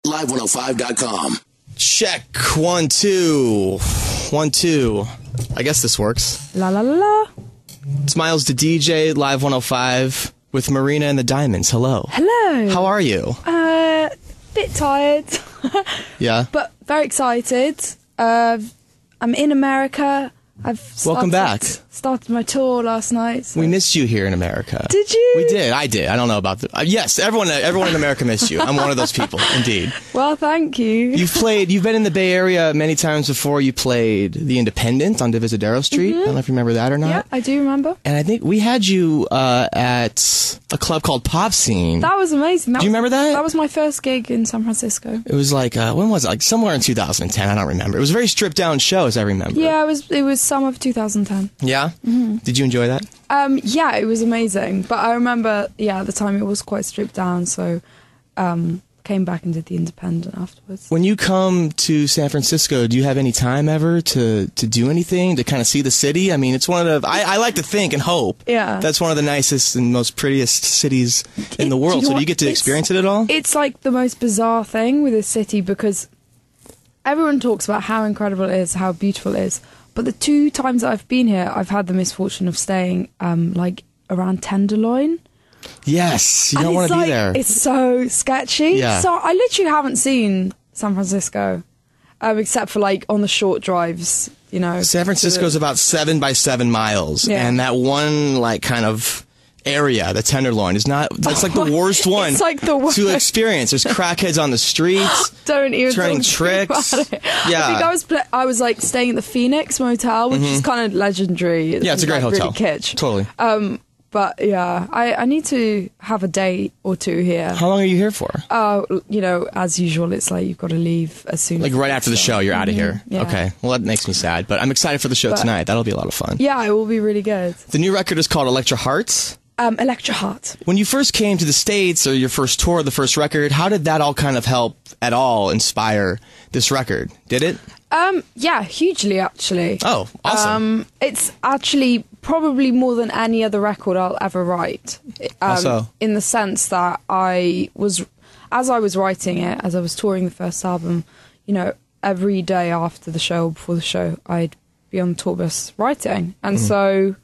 live105.com. Check. 1, 2. 1, 2. I guess this works. La la la la. It's Miles to DJ, Live 105, with Marina and the Diamonds. Hello. Hello. How are you? Bit tired. Yeah? But very excited. I'm in America. Welcome back. Started my tour last night. So. We missed you here in America. Did you? We did. I did. I don't know about the... yes, everyone in America missed you. I'm one of those people, indeed. Well, thank you. You've been in the Bay Area many times before. You played The Independent on Divisadero Street. I don't know if you remember that or not. Yeah, I do remember. And I think we had you at a club called Pop Scene. That was amazing. Do you remember that? That was my first gig in San Francisco. It was like, when was it? Like somewhere in 2010. I don't remember. It was a very stripped down show, as I remember. Yeah, it was summer of 2010. Yeah? Did you enjoy that? Yeah, it was amazing. But I remember, at the time it was quite stripped down, so came back and did The Independent afterwards. When you come to San Francisco, do you have any time ever to do anything, to kind of see the city? I mean, it's one of the... I like to think and hope that's one of the nicest and most prettiest cities in the world. So do you get to experience it at all? It's like the most bizarre thing with this city, because everyone talks about how incredible it is, how beautiful it is. But the 2 times that I've been here, I've had the misfortune of staying like around Tenderloin. Yes, you don't want to be there. It's so sketchy. Yeah. So I literally haven't seen San Francisco, except for like on the short drives, San Francisco's about 7 by 7 miles, and that one like kind of area, the Tenderloin, is not... That's like the worst one it's like the worst. To experience. There's crackheads on the streets. Don't even turning talk tricks. About it. Yeah. I think I was like staying at the Phoenix Motel, which is kind of legendary. It's a great hotel. Really kitsch. Totally. But yeah, I need to have a day or 2 here. How long are you here for? As usual, it's like you've got to leave as soon as... Like right after the show, you're out of here. Yeah. Okay. Well, that makes me sad, but I'm excited for the show tonight. That'll be a lot of fun. Yeah, it will be really good. The new record is called Electra Hearts. Electra Heart. When you first came to the States, or your first tour, the first record, how did that all kind of help at all inspire this record? Did it? Yeah, hugely, actually. Oh, awesome. It's actually probably more than any other record I'll ever write. Also? In the sense that as I was writing it, as I was touring the first album, every day after the show, before the show, I'd be on the tour bus writing. And so...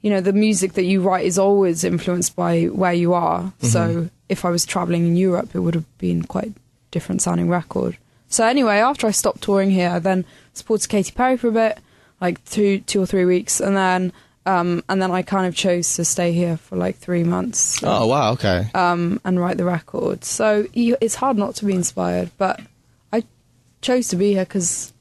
the music that you write is always influenced by where you are. So if I was traveling in Europe, it would have been quite a different sounding record. So anyway, after I stopped touring here, I then supported Katy Perry for a bit, like 2 or 3 weeks, and then I kind of chose to stay here for like 3 months. Oh wow, okay. And write the record. So it's hard not to be inspired, but I chose to be here because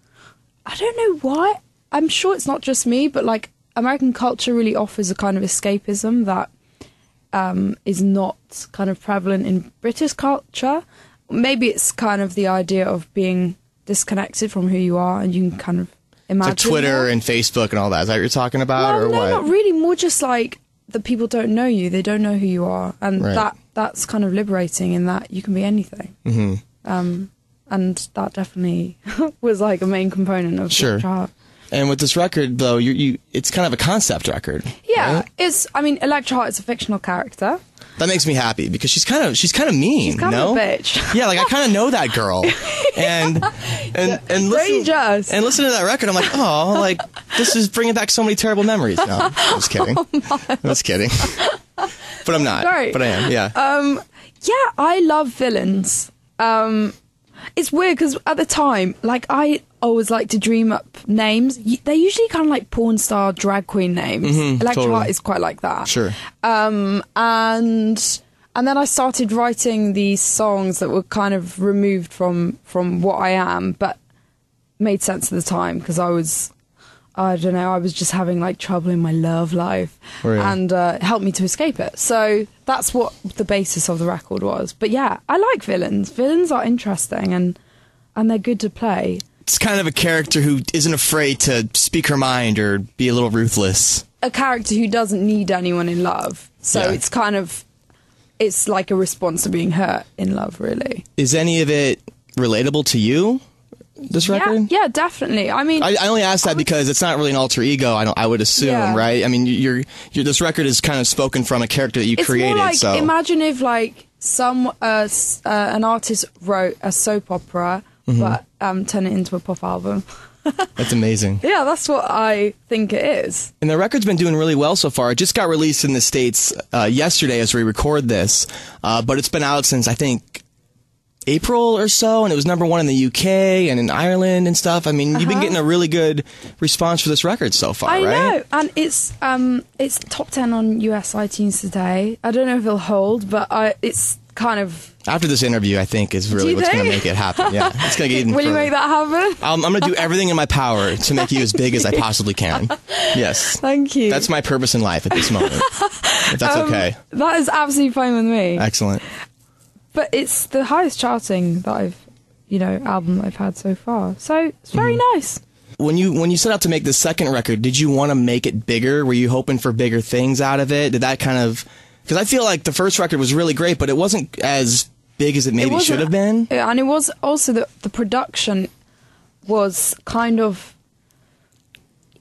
I don't know why. I'm sure it's not just me, but like, American culture really offers a kind of escapism that is not kind of prevalent in British culture. Maybe it's kind of the idea of being disconnected from who you are, and you can kind of imagine. So Twitter and Facebook and all that. Is that what you're talking about, or no, what? Not really. More just like that people don't know you. They don't know who you are, and that's kind of liberating in that you can be anything. And that definitely was like a main component of Sure. Electra. And with this record, though, it's kind of a concept record. Yeah, right? Electra Heart is a fictional character. That makes me happy because she's kind of mean. She's kind of a bitch. Yeah, like I kind of know that girl, and listen to that record. I'm like, oh, like this is bringing back so many terrible memories. No, I was kidding. I was kidding. But I'm not. Sorry. But I am. Yeah. Yeah, I love villains. It's weird because at the time, like I always like to dream up names. They're usually kind of like porn star, drag queen names. Electra Heart is quite like that. Sure. And then I started writing these songs that were kind of removed from what I am, but made sense at the time because I was just having like trouble in my love life, and helped me to escape it. So that's what the basis of the record was. But yeah, I like villains. Villains are interesting and they're good to play. It's kind of a character who isn't afraid to speak her mind or be a little ruthless. A character who doesn't need anyone in love. So it's kind of, it's like a response to being hurt in love, really. Is any of it relatable to you? This record? Yeah, definitely. I mean, I only ask that because it's not really an alter ego. I would assume, right? I mean, this record is kind of spoken from a character that you created. More like, so imagine if like an artist wrote a soap opera, but turned it into a pop album. That's amazing. Yeah, that's what I think it is. And the record's been doing really well so far. It just got released in the States yesterday as we record this, but it's been out since, I think, April or so, and it was #1 in the UK and in Ireland and stuff. I mean, you've been getting a really good response for this record so far, right? I know, and it's top 10 on US iTunes today. I don't know if it'll hold, but it's kind of... After this interview, I think, is really what's going to make it happen. Yeah, it's going to get even Will further. you make that happen? I'm going to do everything in my power to make you as big as I possibly can. Yes. Thank you. That's my purpose in life at this moment, if that's okay. That is absolutely fine with me. Excellent. But it's the highest charting that album I've had so far. So it's very nice. When you set out to make the second record, did you want to make it bigger? Were you hoping for bigger things out of it? Did that kind of... Because I feel like the first record was really great, but it wasn't as big as it maybe should have been. Yeah, and it was also the production was kind of...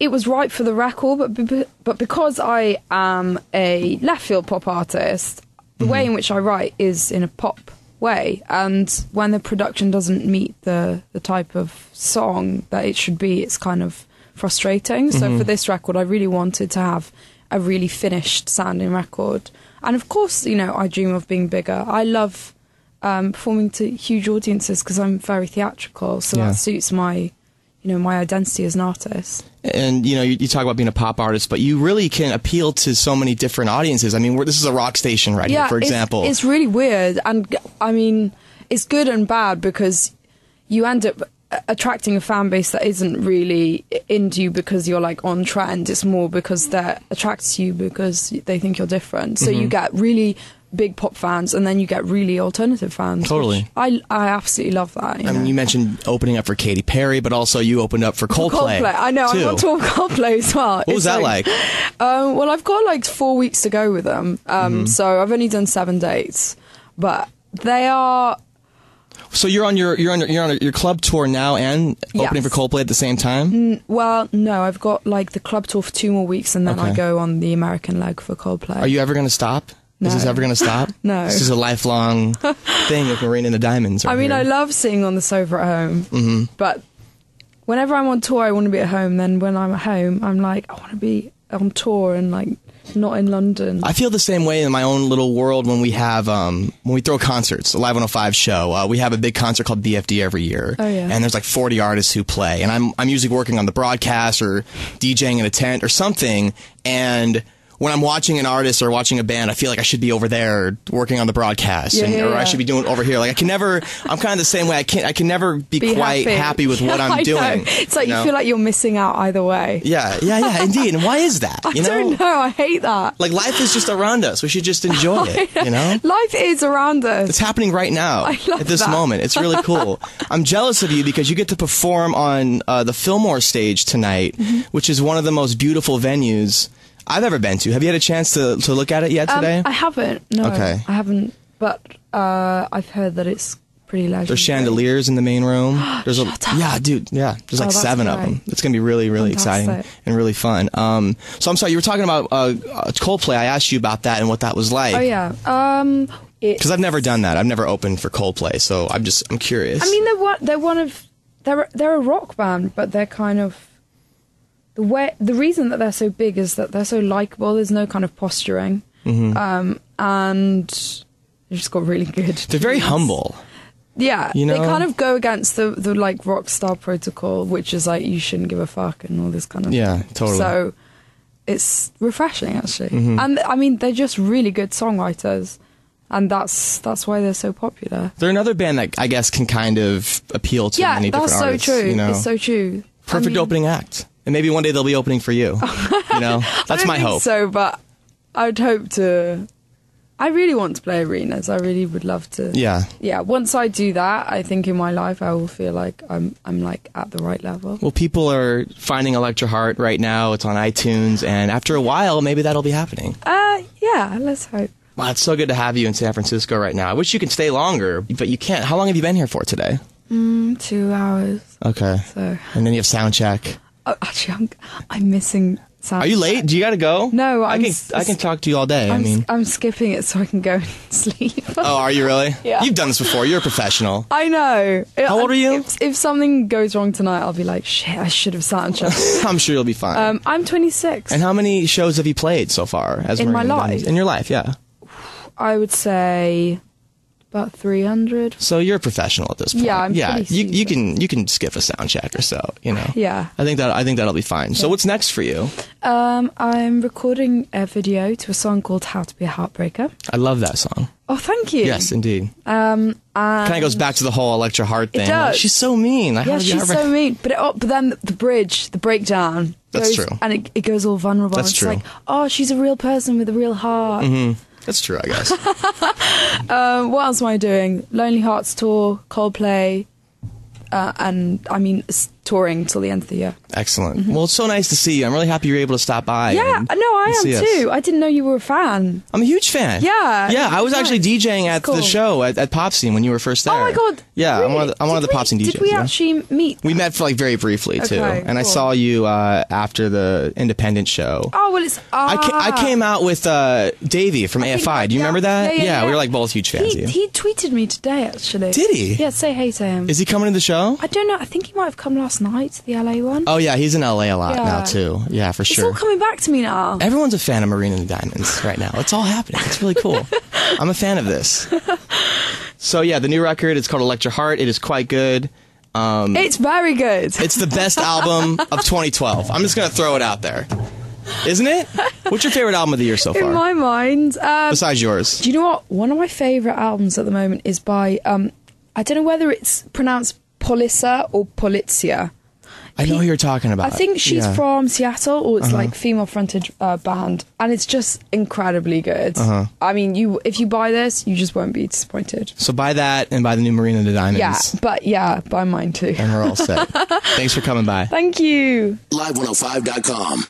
It was right for the record, but because I am a left field pop artist... The way in which I write is in a pop way, and when the production doesn't meet the type of song that it should be, it's kind of frustrating. So for this record, I really wanted to have a really finished sounding record. And of course, I dream of being bigger. I love performing to huge audiences because I'm very theatrical, so that suits my identity as an artist. And, you talk about being a pop artist, but you really can appeal to so many different audiences. I mean, this is a rock station right here, for example. It's really weird. And, I mean, it's good and bad because you end up attracting a fan base that isn't really into you because you're, like, on trend. It's more because they're attracted to you because they think you're different. So you get really... big pop fans, and then you get really alternative fans. Totally. I absolutely love that. I mean, you mentioned opening up for Katy Perry, but also you opened up for Coldplay. I know, I'm on tour with Coldplay as well. What was that like? Well, I've got like 4 weeks to go with them, so I've only done 7 dates, but they are... So you're on your club tour now and opening for Coldplay at the same time? Well, no, I've got like the club tour for 2 more weeks, and then I go on the American leg for Coldplay. Are you ever going to stop? No. Is this ever going to stop? No. This is a lifelong thing with Marina and the Diamonds. I mean, I love sitting on the sofa at home, but whenever I'm on tour, I want to be at home. Then when I'm at home, I'm like, I want to be on tour and like not in London. I feel the same way in my own little world when we have when we throw concerts, a Live 105 show. We have a big concert called BFD every year, and there's like 40 artists who play, and I'm usually working on the broadcast or DJing in a tent or something, and when I'm watching an artist or watching a band, I feel like I should be over there working on the broadcast, or I should be doing it over here. Like I can never. I'm kind of the same way. I can never be quite happy with what I'm doing. It's like you feel like you're missing out either way. Yeah, indeed. And why is that? I don't know. I hate that. Like life is just around us. We should just enjoy it. Life is around us. It's happening right now at this moment. It's really cool. I'm jealous of you because you get to perform on the Fillmore stage tonight, which is one of the most beautiful venues I've ever been to. Have you had a chance to look at it yet today? I haven't. No, okay. I haven't. But I've heard that it's pretty legendary. There's chandeliers in the main room. There's dude. Yeah, there's like 7 of them. It's gonna be really, really exciting and really fun. So I'm sorry, you were talking about Coldplay. I asked you about that and what that was like. Oh yeah. Because I've never done that. I've never opened for Coldplay, so I'm curious. I mean, they're a rock band, but they're kind of. The reason that they're so big is that they're so likable. There's no kind of posturing, and they've just got really good. They're very humble. Yeah, they kind of go against the like rock star protocol, which is like you shouldn't give a fuck and all this kind of. Yeah, totally. So it's refreshing actually, and I mean they're just really good songwriters, and that's why they're so popular. They're another band that I guess can kind of appeal to many different artists. Yeah, that's so true. You know? It's so true. Perfect opening act. And maybe one day they'll be opening for you. That's my hope. So, but I'd hope to. I really want to play arenas. I really would love to. Yeah. Yeah. Once I do that, I think in my life I will feel like I'm like at the right level. Well, people are finding Electra Heart right now. It's on iTunes, and after a while, maybe that'll be happening. Yeah. Let's hope. Wow, it's so good to have you in San Francisco right now. I wish you could stay longer, but you can't. How long have you been here for today? 2 hours. Okay. So. And then you have sound check. Oh, actually, I'm missing Are you late? Do you got to go? No, I can talk to you all day. I'm skipping it so I can go and sleep. Oh, are you really? Yeah. You've done this before. You're a professional. I know. How old are you? If something goes wrong tonight, I'll be like, shit, I should have sat and checked. I'm sure you'll be fine. I'm 26. And how many shows have you played so far? In my life? In your life, yeah. I would say about 300. So you're a professional at this point. Yeah, I'm pretty you can skip a sound check or so, you know. Yeah. I think that'll be fine. So what's next for you? I'm recording a video to a song called How to Be a Heartbreaker. I love that song. Oh, thank you. Yes, indeed. Kind of goes back to the whole Electra Heart thing. It does. Like, she's so mean. Yeah, she's so mean. But then the bridge, the breakdown. That's true. And it goes all vulnerable. That's it's true. like, oh, she's a real person with a real heart. Mm-hmm. That's true, I guess. What else am I doing? Lonely Hearts Tour, Coldplay, and touring till the end of the year. Excellent. Mm-hmm. Well, it's so nice to see you. I'm really happy you're able to stop by. Yeah, no, I am too. I didn't know you were a fan. I'm a huge fan. Yeah. Yeah, I was actually DJing at the show at Pop Scene when you were first there. Oh my god. Yeah, really? I'm one of the Pop Scene DJs. Did we actually meet? We met for like very briefly too, and I saw you after the Independent show. Oh well, it's. I came out with Davey from AFI. Do you remember that? Yeah, we were like both huge fans of you. He tweeted me today actually. Did he? Yeah, say hey to him. Is he coming to the show? I don't know. I think he might have come last night to the LA one. Oh yeah, he's in LA a lot now too. Yeah, for sure. It's all coming back to me now. Everyone's a fan of Marina and the Diamonds right now. It's all happening. It's really cool. I'm a fan of this. So yeah, the new record, it's called Electra Heart. It is quite good. It's very good. It's the best album of 2012. I'm just going to throw it out there. Isn't it? What's your favorite album of the year so far? In my mind. Besides yours. Do you know what? One of my favourite albums at the moment is by, I don't know whether it's pronounced Polissa or Polizia. I know who you're talking about. I think she's from Seattle, or it's like female-fronted band, and it's just incredibly good. I mean, if you buy this, you just won't be disappointed. So buy that and buy the new Marina and the Diamonds. Yeah, buy mine too. And we're all set. Thanks for coming by. Thank you. Live105.com.